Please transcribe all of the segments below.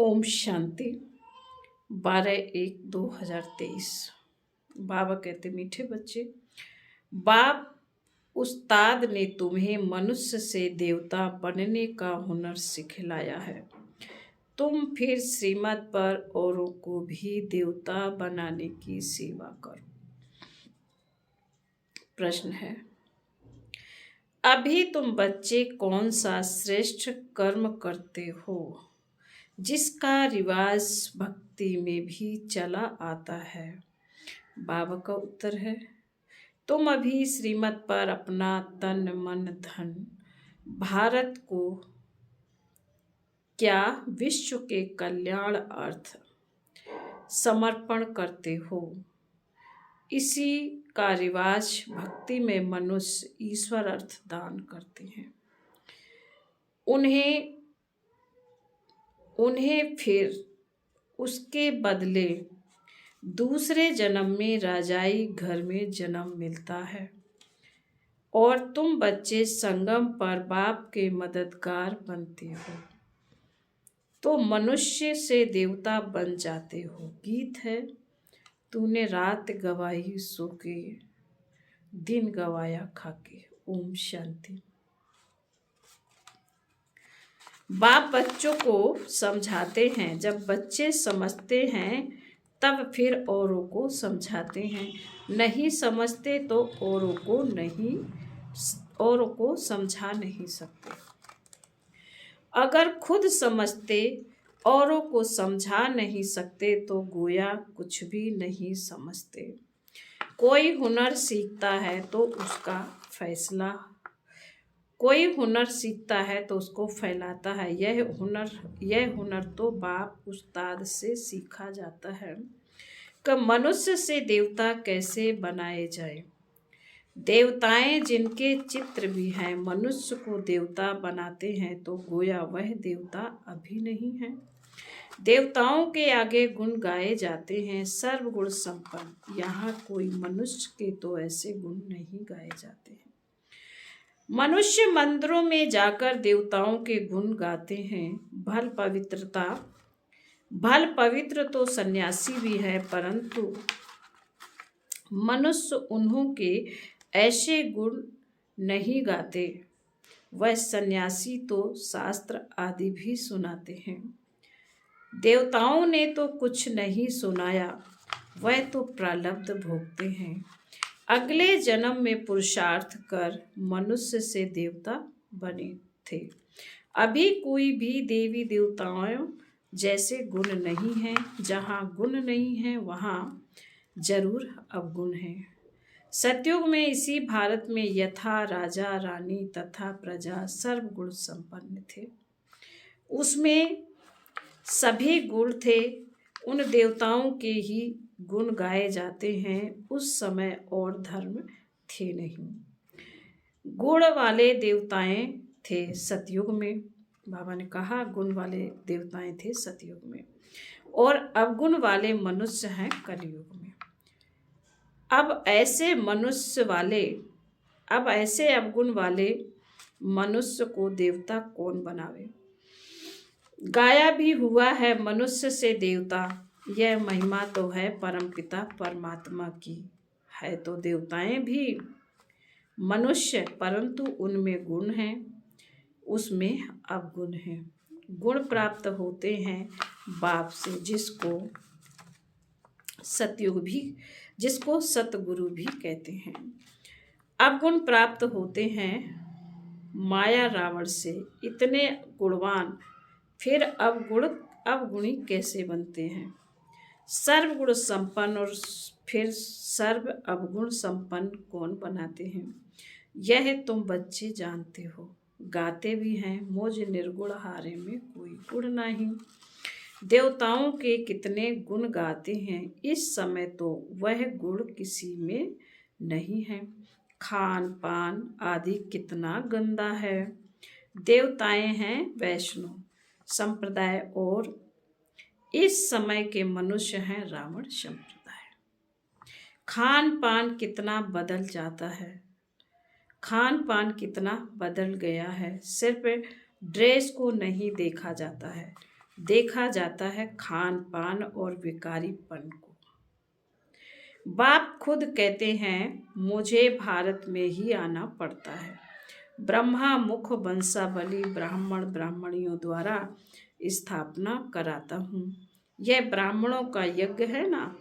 ओम शांति। 12/1/2023। बाबा कहते, मीठे बच्चे, बाप उस्ताद ने तुम्हें मनुष्य से देवता बनने का हुनर सिखलाया है। तुम फिर श्रीमत पर औरों को भी देवता बनाने की सेवा करो। प्रश्न है, अभी तुम बच्चे कौन सा श्रेष्ठ कर्म करते हो जिसका रिवाज भक्ति में भी चला आता है? बाबा का उत्तर है, तुम अभी श्रीमत पर अपना तन मन धन भारत को क्या विश्व के कल्याण अर्थ समर्पण करते हो। इसी का रिवाज भक्ति में मनुष्य ईश्वर अर्थ दान करते हैं। उन्हें फिर उसके बदले दूसरे जन्म में राजाई घर में जन्म मिलता है और तुम बच्चे संगम पर बाप के मददगार बनते हो तो मनुष्य से देवता बन जाते हो। गीत है, तूने रात गवाई सो के दिन गवाया खाके। ओम शांति। बाप बच्चों को समझाते हैं, जब बच्चे समझते हैं तब फिर औरों को समझाते हैं, नहीं समझते तो औरों को समझा नहीं सकते। अगर खुद समझते औरों को समझा नहीं सकते तो गोया कुछ भी नहीं समझते। कोई हुनर सीखता है तो उसको फैलाता है। यह हुनर तो बाप उस्ताद से सीखा जाता है कि मनुष्य से देवता कैसे बनाए जाए। देवताएं जिनके चित्र भी हैं मनुष्य को देवता बनाते हैं तो गोया वह देवता अभी नहीं है। देवताओं के आगे गुण गाए जाते हैं, सर्वगुण संपन्न। यहाँ कोई मनुष्य के तो ऐसे गुण नहीं गाए जाते हैं। मनुष्य मंदिरों में जाकर देवताओं के गुण गाते हैं। भल पवित्र तो सन्यासी भी है, परंतु मनुष्य उन्हों के ऐसे गुण नहीं गाते। वह सन्यासी तो शास्त्र आदि भी सुनाते हैं। देवताओं ने तो कुछ नहीं सुनाया, वह तो प्रारब्ध भोगते हैं। अगले जन्म में पुरुषार्थ कर मनुष्य से देवता बने थे। अभी कोई भी देवी देवताओं जैसे गुण नहीं है। जहाँ गुण नहीं है वहाँ जरूर अवगुण है। सतयुग में इसी भारत में यथा राजा रानी तथा प्रजा सर्वगुण संपन्न थे। उसमें सभी गुण थे। उन देवताओं के ही गुण गाए जाते हैं। उस समय और धर्म थे नहीं। गुण वाले देवताएं थे सतयुग में। बाबा ने कहा गुण वाले देवताएं थे सतयुग में और अवगुण वाले मनुष्य हैं कलयुग में। अब ऐसे अवगुण वाले मनुष्य को देवता कौन बनावे। गाया भी हुआ है मनुष्य से देवता, यह महिमा तो है परमपिता परमात्मा की। है तो देवताएं भी मनुष्य, परंतु उनमें गुण हैं, उसमें अवगुण हैं। गुण प्राप्त होते हैं बाप से, जिसको सतगुरु भी कहते हैं। अवगुण प्राप्त होते हैं माया रावण से। इतने गुणवान फिर अवगुणी कैसे बनते हैं। सर्वगुण संपन्न और फिर सर्व अवगुण संपन्न कौन बनाते हैं, यह तुम बच्चे जानते हो। गाते भी हैं, मुझ निर्गुण हारे में कोई गुण नहीं। देवताओं के कितने गुण गाते हैं, इस समय तो वह गुण किसी में नहीं है। खान पान आदि कितना गंदा है। देवताएं हैं वैष्णव संप्रदाय और इस समय के मनुष्य हैं रावण संप्रदाय। खान पान कितना बदल जाता है, खान पान कितना बदल गया है। सिर्फ ड्रेस को नहीं देखा जाता है, देखा जाता है खान पान और विकारीपन को। बाप खुद कहते हैं मुझे भारत में ही आना पड़ता है। ब्रह्मा मुख वंशावली ब्राह्मण ब्राह्मणियों द्वारा स्थापना कराता हूँ। यह ब्राह्मणों का यज्ञ है ना,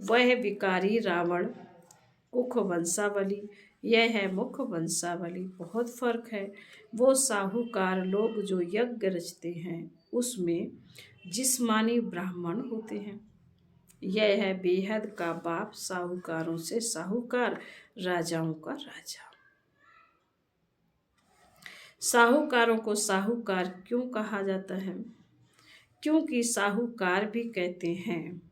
वह विकारी रावण कुख वंशावली, यह है मुख वंशावली। बहुत फर्क है। वो साहूकार लोग जो यज्ञ रचते हैं उसमें जिस्मानी ब्राह्मण होते हैं। यह है बेहद का बाप, साहूकारों से साहूकार, राजाओं का राजा। साहूकारों को साहूकार क्यों कहा जाता है? क्योंकि साहूकार भी कहते हैं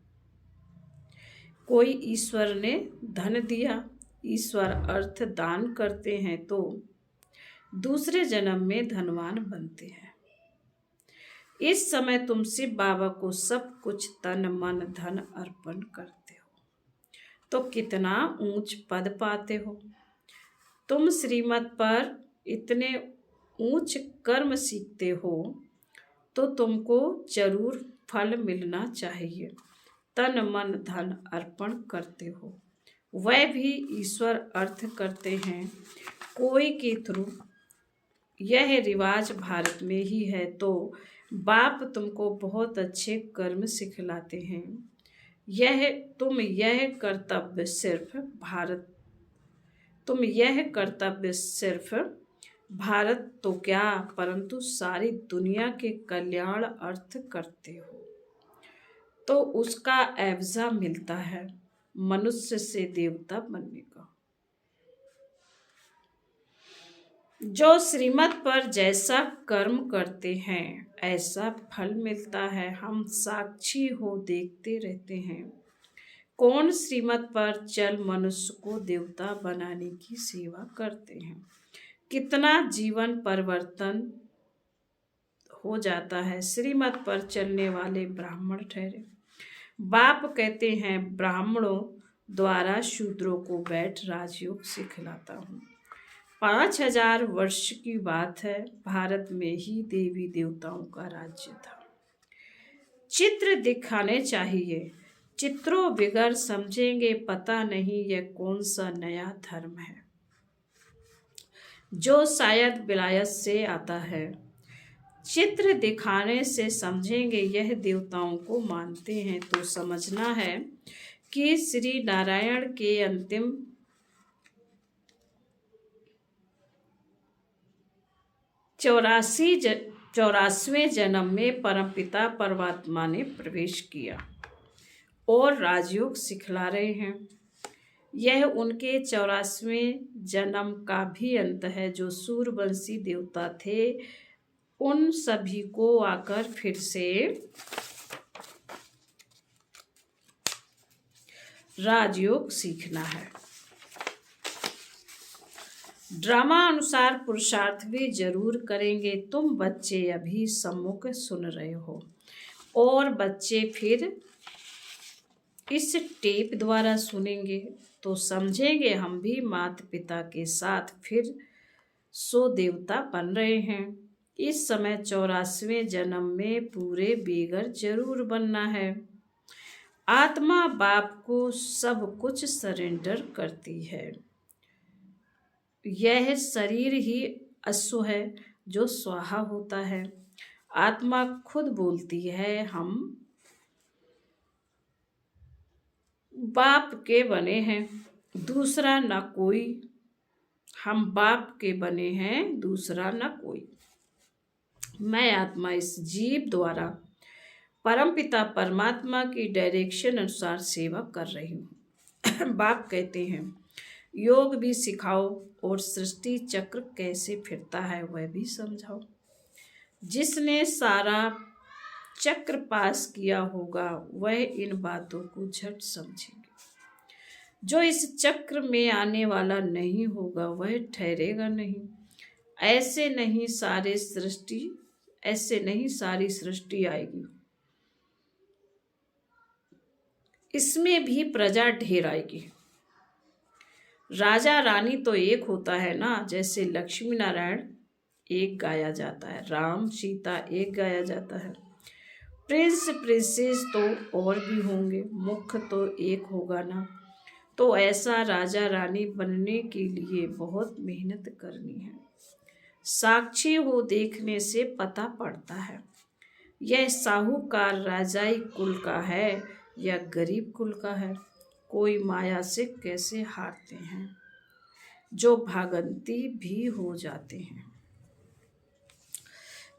कोई ईश्वर ने धन दिया, ईश्वर अर्थ दान करते हैं तो दूसरे जन्म में धनवान बनते हैं। इस समय तुम शिव बाबा को सब कुछ तन मन धन अर्पण करते हो तो कितना ऊंच पद पाते हो। तुम श्रीमत पर इतने ऊंच कर्म सीखते हो तो तुमको जरूर फल मिलना चाहिए। तन मन धन अर्पण करते हो, वह भी ईश्वर अर्थ करते हैं कोई के थ्रू। यह रिवाज भारत में ही है तो बाप तुमको बहुत अच्छे कर्म सिखलाते हैं। यह कर्तव्य सिर्फ भारत तो क्या परंतु सारी दुनिया के कल्याण अर्थ करते हो तो उसका एवजा मिलता है मनुष्य से देवता बनने का। जो श्रीमत पर जैसा कर्म करते हैं ऐसा फल मिलता है। हम साक्षी हो देखते रहते हैं कौन श्रीमत पर चल मनुष्य को देवता बनाने की सेवा करते हैं। कितना जीवन परिवर्तन हो जाता है श्रीमत पर चलने वाले ब्राह्मण ठहरे। बाप कहते हैं ब्राह्मणों द्वारा शूद्रों को बैठ राजयोग सिखलाता हूँ। 5000 वर्ष की बात है, भारत में ही देवी देवताओं का राज्य था। चित्र दिखाने चाहिए, चित्रों बिगर समझेंगे पता नहीं यह कौन सा नया धर्म है जो शायद विलायत से आता है। चित्र दिखाने से समझेंगे यह देवताओं को मानते हैं तो समझना है कि श्री नारायण के अंतिम 84वें जन्म में परमपिता परमात्मा ने प्रवेश किया और राजयोग सिखला रहे हैं। यह उनके 84वें जन्म का भी अंत है। जो सूर्यवंशी देवता थे उन सभी को आकर फिर से राजयोग सीखना है। ड्रामा अनुसार पुरुषार्थ भी जरूर करेंगे। तुम बच्चे अभी सम्मुख सुन रहे हो और बच्चे फिर इस टेप द्वारा सुनेंगे तो समझेंगे हम भी माता पिता के साथ फिर सो देवता बन रहे हैं। इस समय 84वें जन्म में पूरे बेगर जरूर बनना है। आत्मा बाप को सब कुछ सरेंडर करती है। यह शरीर ही अश्व है जो स्वाहा होता है। आत्मा खुद बोलती है हम बाप के बने हैं दूसरा न कोई, हम बाप के बने हैं दूसरा न कोई। मैं आत्मा इस जीव द्वारा परमपिता परमात्मा की डायरेक्शन अनुसार सेवा कर रही हूँ। बाप कहते हैं योग भी सिखाओ और सृष्टि चक्र कैसे फिरता है वह भी समझाओ। जिसने सारा चक्र पास किया होगा वह इन बातों को झट समझेंगे। जो इस चक्र में आने वाला नहीं होगा वह ठहरेगा नहीं। ऐसे नहीं सारी सृष्टि आएगी, इसमें भी प्रजा ढेर आएगी। राजा रानी तो एक होता है ना, जैसे लक्ष्मी नारायण एक गाया जाता है, राम सीता एक गाया जाता है। प्रिंस प्रिंसेस तो और भी होंगे, मुख्य तो एक होगा ना। तो ऐसा राजा रानी बनने के लिए बहुत मेहनत करनी है। साक्षी हो देखने से पता पड़ता है यह साहूकार राजाई कुल का है या गरीब कुल का है। कोई माया से कैसे हारते हैं जो भागंती भी हो जाते हैं।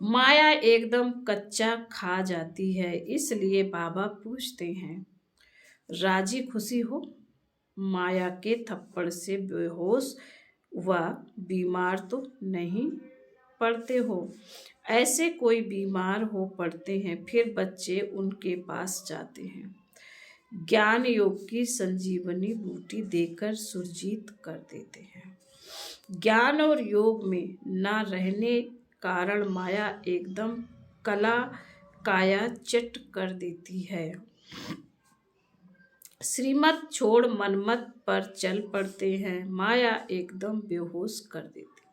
माया एकदम कच्चा खा जाती है, इसलिए बाबा पूछते हैं राजी खुशी हो, माया के थप्पड़ से बेहोश व बीमार तो नहीं पड़ते हो। ऐसे कोई बीमार हो पड़ते हैं, फिर बच्चे उनके पास जाते हैं, ज्ञान योग की संजीवनी बूटी देकर सुरजीत कर देते हैं। ज्ञान और योग में न रहने कारण माया एकदम कला काया चट कर देती है। श्रीमत छोड़ मनमत पर चल पड़ते हैं, माया एकदम बेहोश कर देती।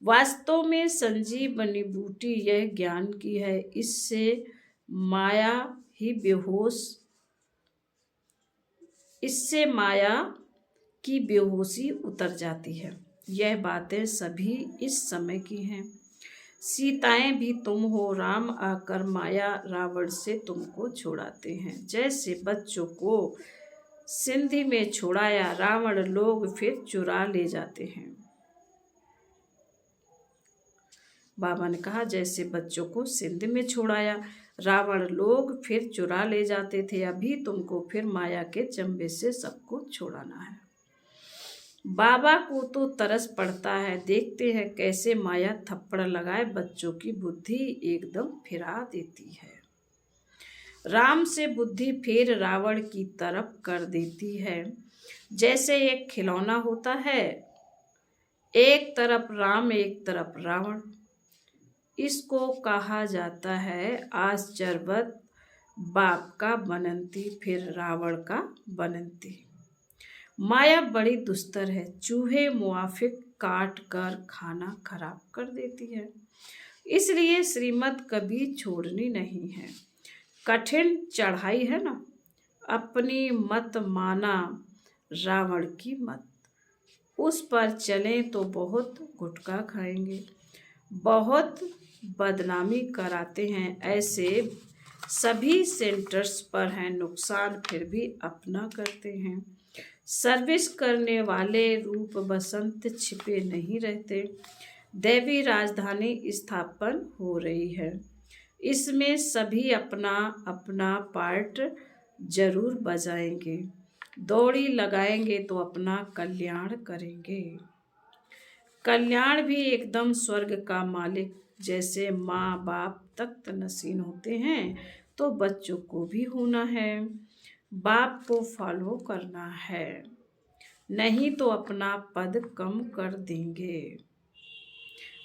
वास्तव में संजीवनी बूटी यह ज्ञान की है, इससे माया ही बेहोश, इससे माया की बेहोशी उतर जाती है। यह बातें सभी इस समय की हैं। सीताएं भी तुम हो, राम आकर माया रावण से तुमको छुड़ाते हैं। जैसे बच्चों को सिंधी में छुड़ाया, रावण लोग फिर चुरा ले जाते हैं। बाबा ने कहा जैसे बच्चों को सिंध में छुड़ाया, रावण लोग फिर चुरा ले जाते थे, अभी तुमको फिर माया के चंबे से सबको छुड़ाना है। बाबा को तो तरस पड़ता है, देखते हैं कैसे माया थप्पड़ लगाए बच्चों की बुद्धि एकदम फिरा देती है। राम से बुद्धि फिर रावण की तरफ कर देती है। जैसे एक खिलौना होता है, एक तरफ राम एक तरफ रावण। इसको कहा जाता है आश्चर्यवत, बाप का बनंती फिर रावण का बनंती। माया बड़ी दुस्तर है, चूहे मुआफिक काट कर खाना खराब कर देती है, इसलिए श्रीमत कभी छोड़नी नहीं है। कठिन चढ़ाई है ना, अपनी मत माना रावण की मत, उस पर चलें तो बहुत गुटखा खाएंगे, बहुत बदनामी कराते हैं। ऐसे सभी सेंटर्स पर हैं, नुकसान फिर भी अपना करते हैं। सर्विस करने वाले रूप बसंत छिपे नहीं रहते। दैवी राजधानी स्थापन हो रही है, इसमें सभी अपना अपना पार्ट जरूर बजाएंगे, दौड़ी लगाएंगे तो अपना कल्याण करेंगे। कल्याण भी एकदम स्वर्ग का मालिक जैसे माँ बाप तख्त नसीन होते हैं, तो बच्चों को भी होना है। बाप को फॉलो करना है, नहीं तो अपना पद कम कर देंगे।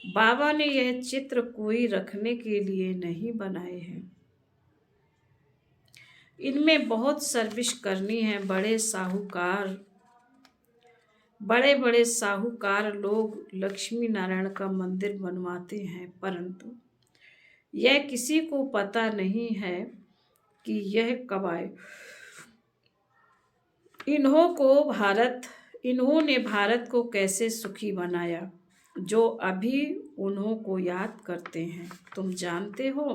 बाबा ने यह चित्र कोई रखने के लिए नहीं बनाए हैं, इनमें बहुत सर्विस करनी है। बड़े बड़े साहूकार लोग लक्ष्मी नारायण का मंदिर बनवाते हैं, परंतु यह किसी को पता नहीं है कि यह कब आए। इन्होंने भारत को कैसे सुखी बनाया, जो अभी उन्हों को याद करते हैं। तुम जानते हो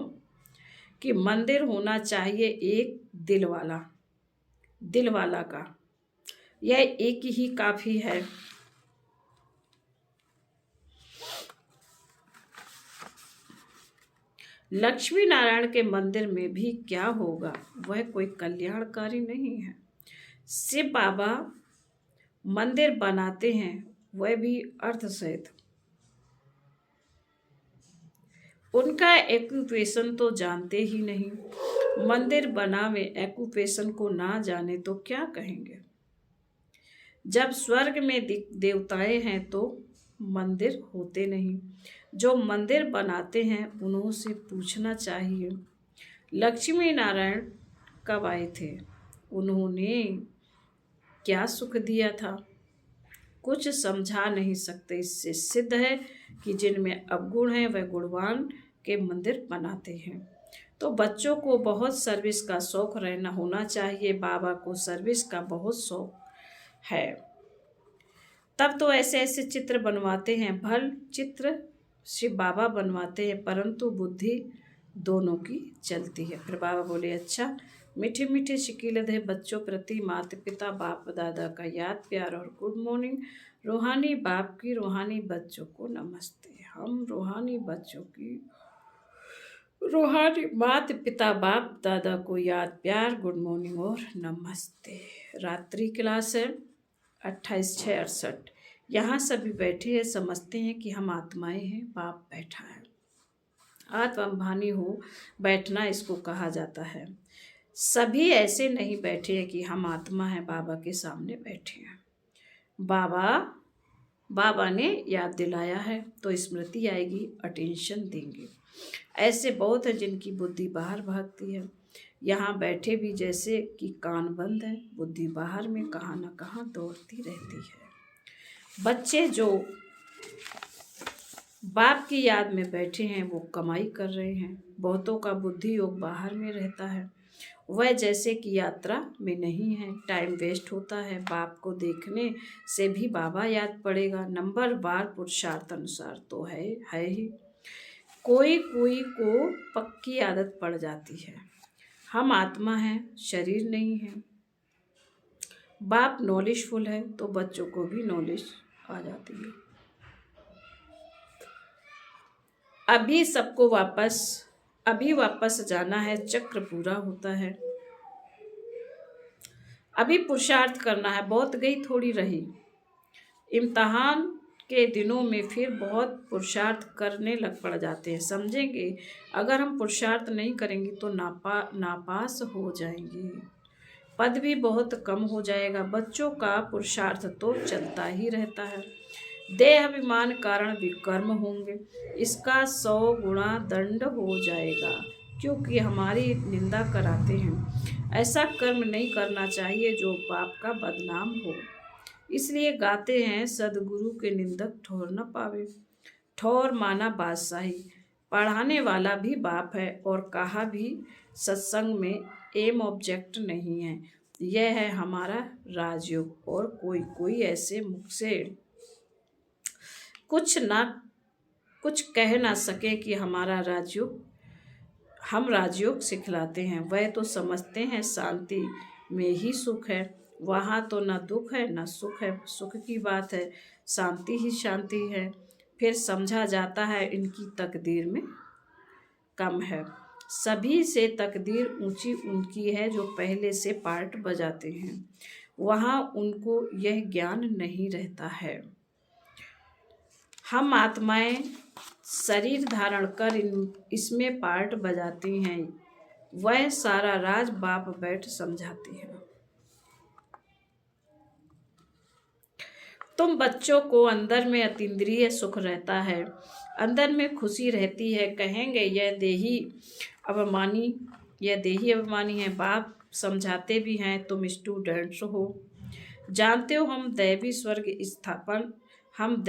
कि मंदिर होना चाहिए एक दिल वाला का, यह एक ही काफी है। लक्ष्मी नारायण के मंदिर में भी क्या होगा, वह कोई कल्याणकारी नहीं है। शिव बाबा मंदिर बनाते हैं, वह भी अर्थ सहित। उनका एक्यूपेशन तो जानते ही नहीं, मंदिर बनावे एक्यूपेशन को ना जाने तो क्या कहेंगे। जब स्वर्ग में देवताएं हैं तो मंदिर होते नहीं, जो मंदिर बनाते हैं उन्हों से पूछना चाहिए लक्ष्मी नारायण कब आए थे, उन्होंने क्या सुख दिया था। कुछ समझा नहीं सकते। इससे सिद्ध है कि जिनमें अवगुण हैं वह गुणवान के मंदिर बनाते हैं। तो बच्चों को बहुत सर्विस का शौक रहना होना चाहिए। बाबा को सर्विस का बहुत शौक है, तब तो ऐसे ऐसे चित्र बनवाते हैं। भल चित्र शिव बाबा बनवाते हैं, परंतु बुद्धि दोनों की चलती है। फिर बाबा बोले, अच्छा, मीठे मीठे शिकीलत है बच्चों प्रति माता पिता बाप दादा का याद प्यार और गुड मॉर्निंग। रूहानी बाप की रूहानी बच्चों को नमस्ते। हम रूहानी बच्चों की रूहानी माता पिता बाप दादा को याद प्यार गुड मॉर्निंग और नमस्ते। रात्रि क्लास है 28/6/68। यहाँ सभी बैठे हैं, समझते हैं कि हम आत्माएं हैं। बाप बैठा है, आत्मभानी हो बैठना इसको कहा जाता है। सभी ऐसे नहीं बैठे हैं कि हम आत्मा हैं, बाबा के सामने बैठे हैं। बाबा ने याद दिलाया है तो स्मृति आएगी, अटेंशन देंगे। ऐसे बहुत हैं जिनकी बुद्धि बाहर भागती है, यहाँ बैठे भी जैसे कि कान बंद है, बुद्धि बाहर में कहाँ न कहाँ दौड़ती रहती है। बच्चे जो बाप की याद में बैठे हैं वो कमाई कर रहे हैं। बहुतों का बुद्धि योग बाहर में रहता है, वह जैसे कि यात्रा में नहीं है, टाइम वेस्ट होता है। बाप को देखने से भी बाबा याद पड़ेगा। नंबर बार पुरुषार्थ अनुसार तो है ही। कोई कोई को पक्की आदत पड़ जाती है। हम आत्मा हैं, शरीर नहीं है। बाप नॉलेजफुल है तो बच्चों को भी नॉलेज आ जाती है। अभी वापस जाना है, चक्र पूरा होता है। अभी पुरुषार्थ करना है, बहुत गई थोड़ी रही। इम्तिहान के दिनों में फिर बहुत पुरुषार्थ करने लग पड़ जाते हैं। समझेंगे अगर हम पुरुषार्थ नहीं करेंगे तो नापास हो जाएंगे, पद भी बहुत कम हो जाएगा। बच्चों का पुरुषार्थ तो चलता ही रहता है। देह अभिमान कारण विकर्म होंगे, इसका 100 गुणा दंड हो जाएगा, क्योंकि हमारी निंदा कराते हैं। ऐसा कर्म नहीं करना चाहिए जो बाप का बदनाम हो। इसलिए गाते हैं, सदगुरु के निंदक ठोर न पावे। ठोर माना बादशाही, पढ़ाने वाला भी बाप है और कहा भी सत्संग में एम ऑब्जेक्ट नहीं है। यह है हमारा राजयोग। और कोई ऐसे मुख से कुछ कह ना सके कि हम राजयोग सिखलाते हैं। वह तो समझते हैं शांति में ही सुख है, वहाँ तो न दुख है न सुख है। सुख की बात है, शांति ही शांति है। फिर समझा जाता है इनकी तकदीर में कम है। सभी से तकदीर ऊंची उनकी है जो पहले से पार्ट बजाते हैं, वहाँ उनको यह ज्ञान नहीं रहता है। हम आत्माएं शरीर धारण कर इसमें पार्ट बजाती हैं, वह सारा राज बाप बैठ समझाती हैं। तुम बच्चों को अंदर में अतीन्द्रिय सुख रहता है, अंदर में खुशी रहती है। कहेंगे यह देही अभिमानी है। बाप समझाते भी हैं, तुम स्टूडेंट्स हो, जानते हो हम दैवी स्वर्ग स्थापन, हम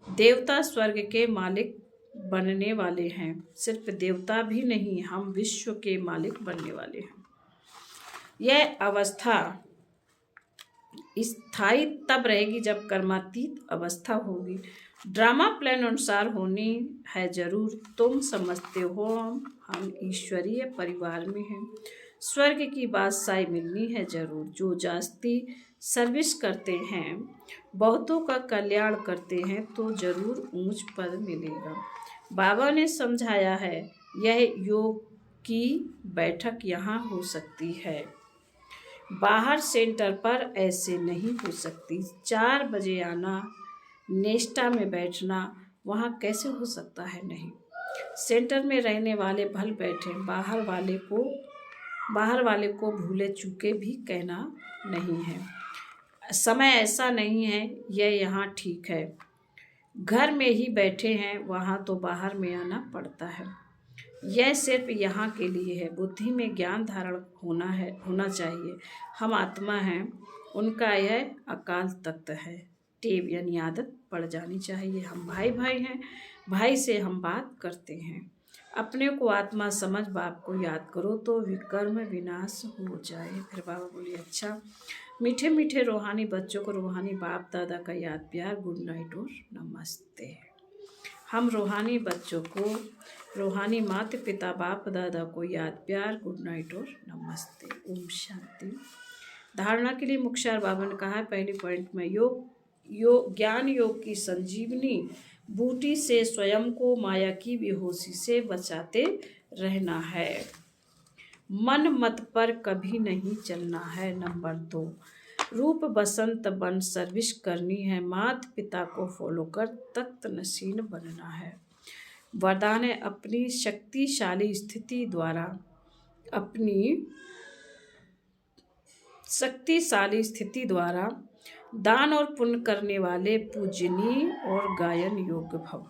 देवता स्वर्ग के मालिक बनने वाले हैं। सिर्फ देवता भी नहीं, हम विश्व के मालिक बनने वाले हैं। यह अवस्था स्थायी तब रहेगी जब कर्मातीत अवस्था होगी। ड्रामा प्लान अनुसार होनी है जरूर। तुम समझते हो हम ईश्वरीय परिवार में हैं, स्वर्ग की बादशाही मिलनी है जरूर। जो जास्ती सर्विस करते हैं, बहुतों का कल्याण करते हैं, तो जरूर ऊंच पद मिलेगा। बाबा ने समझाया है, यह योग की बैठक यहाँ हो सकती है, बाहर सेंटर पर ऐसे नहीं हो सकती। 4 बजे आना, नेस्टा में बैठना, वहाँ कैसे हो सकता है? नहीं। सेंटर में रहने वाले भल बैठे, बाहर वाले को भूले चूके भी कहना नहीं है। समय ऐसा नहीं है, यह यहाँ ठीक है। घर में ही बैठे हैं, वहाँ तो बाहर में आना पड़ता है। यह सिर्फ यहाँ के लिए है। बुद्धि में ज्ञान धारण होना चाहिए। हम आत्मा हैं, उनका यह अकाल तख्त है। टेब यानी आदत पड़ जानी चाहिए। हम भाई हैं, भाई से हम बात करते हैं। अपने को आत्मा समझ बाप को याद करो तो विकर्म विनाश हो जाए। फिर बाबा बोलिए अच्छा, मीठे मीठे रूहानी बच्चों को रूहानी बाप दादा का याद प्यार, गुड नाइट और नमस्ते। हम रूहानी बच्चों को रूहानी माता पिता बाप दादा को याद प्यार, गुड नाइट और नमस्ते। ओम शांति। धारणा के लिए मुख्तार बाबा ने कहा है पहली पॉइंट में ज्ञान योग की संजीवनी बूटी से स्वयं को माया की बेहोशी से बचाते रहना है। मन मत पर कभी नहीं चलना है। नंबर 2, रूप बसंत बन सर्विस करनी है। माता पिता को फॉलो कर तख्त नशीन बनना है। वरदान है अपनी शक्तिशाली स्थिति द्वारा दान और पुण्य करने वाले पूजनीय और गायन योग्य भव।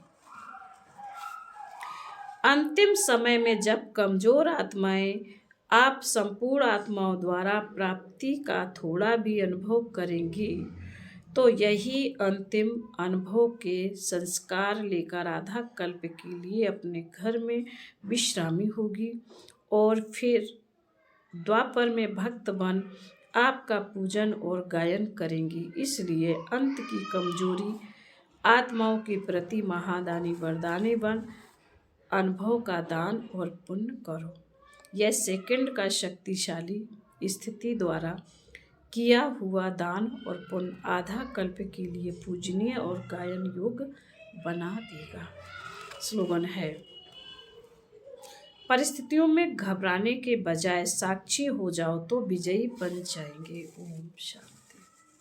अंतिम समय में जब कमजोर आत्माएं आप संपूर्ण आत्माओं द्वारा प्राप्ति का थोड़ा भी अनुभव करेंगी तो यही अंतिम अनुभव के संस्कार लेकर आधा कल्प के लिए अपने घर में विश्रामी होगी और फिर द्वापर में भक्त बन आपका पूजन और गायन करेंगी। इसलिए अंत की कमजोरी आत्माओं के प्रति महादानी वरदानी बन अनुभव का दान और पुण्य करो। यह सेकंड का शक्तिशाली स्थिति द्वारा किया हुआ दान और पुण्य आधा कल्प के लिए पूजनीय और गायन योग्य बना देगा। स्लोगन है, परिस्थितियों में घबराने के बजाय साक्षी हो जाओ तो विजयी बन जाएंगे। ओम शांति।